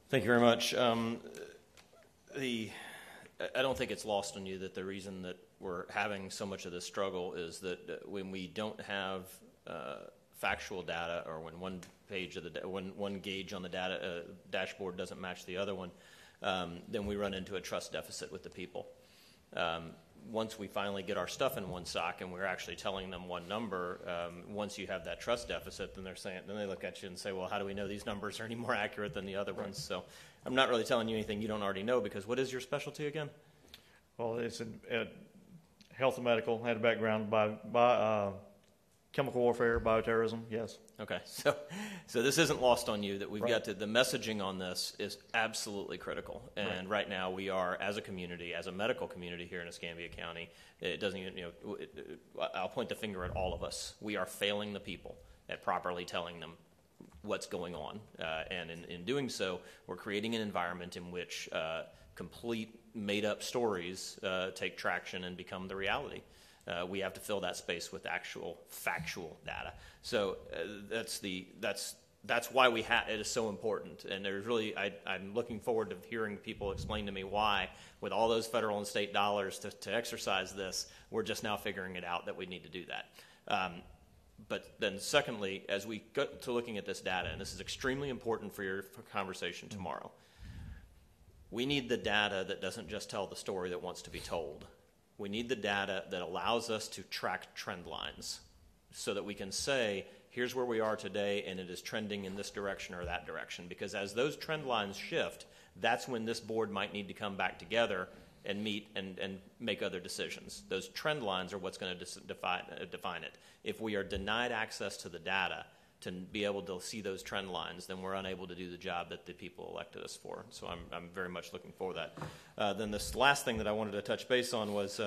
Thank you very much. I don't think it's lost on you that the reason that we're having so much of this struggle is that when we don't have factual data, or when one page of one gauge on the data dashboard doesn't match the other one, then we run into a trust deficit with the people. Once we finally get our stuff in one sock and we're actually telling them one number, once you have that trust deficit, then they look at you and say, well, how do we know these numbers are any more accurate than the other ones? So I'm not really telling you anything you don't already know, because what is your specialty again? Well, it's in health and medical. I had a background by chemical warfare, bioterrorism, yes. Okay, so this isn't lost on you that we've Right. got the messaging on this is absolutely critical. And right now we are, as a community, as a medical community here in Escambia County, it doesn't even, I'll point the finger at all of us. We are failing the people at properly telling them what's going on. And in doing so, we're creating an environment in which complete made-up stories take traction and become the reality. We have to fill that space with actual factual data. So that's why it is so important. And there's really, I'm looking forward to hearing people explain to me why, with all those federal and state dollars to exercise this, we're just now figuring it out that we need to do that. But then secondly, as we go to looking at this data, and this is extremely important for your conversation tomorrow, we need the data that doesn't just tell the story that wants to be told. We need the data that allows us to track trend lines so that we can say, here's where we are today, and it is trending in this direction or that direction. Because as those trend lines shift, that's when this board might need to come back together and meet and make other decisions. Those trend lines are what's going to define it. If we are denied access to the data to be able to see those trend lines, then we're unable to do the job that the people elected us for. So I'm very much looking for that. Then this last thing that I wanted to touch base on was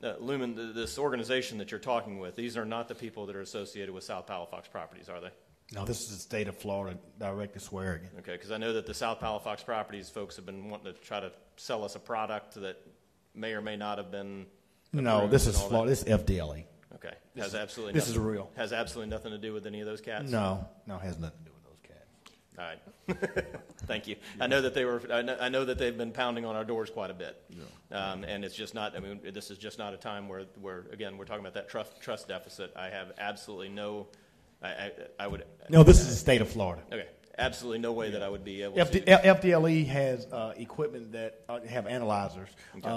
Lumen, this organization that you're talking with, these are not the people that are associated with South Palafox Properties, are they? No, this is the state of Florida, Director Swearigan. Okay, because I know that the South Palafox Properties folks have been wanting to try to sell us a product that may or may not have been No, this is Florida. This is FDLE. Okay. This Has is real. Has absolutely nothing to do with any of those cats? No, it has nothing to do with those cats. All right. Thank you. I know that I know that they've been pounding on our doors quite a bit. Yeah. And it's just not, this is just not a time where again, we're talking about that trust deficit. I have absolutely no, I would. No, this is the state of Florida. Okay. Absolutely no way that I would be able to. FDLE has equipment that have analyzers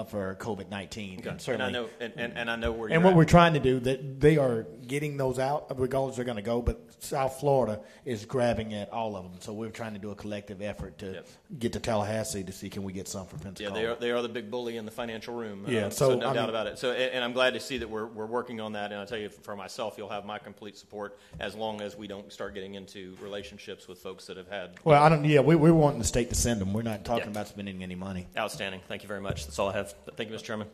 for COVID-19. Okay. And certainly, and I know where you're and what at. we're trying to do, that they are getting those out, regardless they're going to go, but South Florida is grabbing at all of them. So we're trying to do a collective effort to get to Tallahassee to see can we get some for Pensacola. Yeah, they are the big bully in the financial room. Yeah, so no doubt about it. So, and I'm glad to see that we're working on that. And I'll tell you, for myself, you'll have my complete support as long as we don't start getting into relationships with folks that have had. Well, I don't. Yeah, we're wanting the state to send them. We're not talking about spending any money. Outstanding. Thank you very much. That's all I have. Thank you, Mr. Chairman.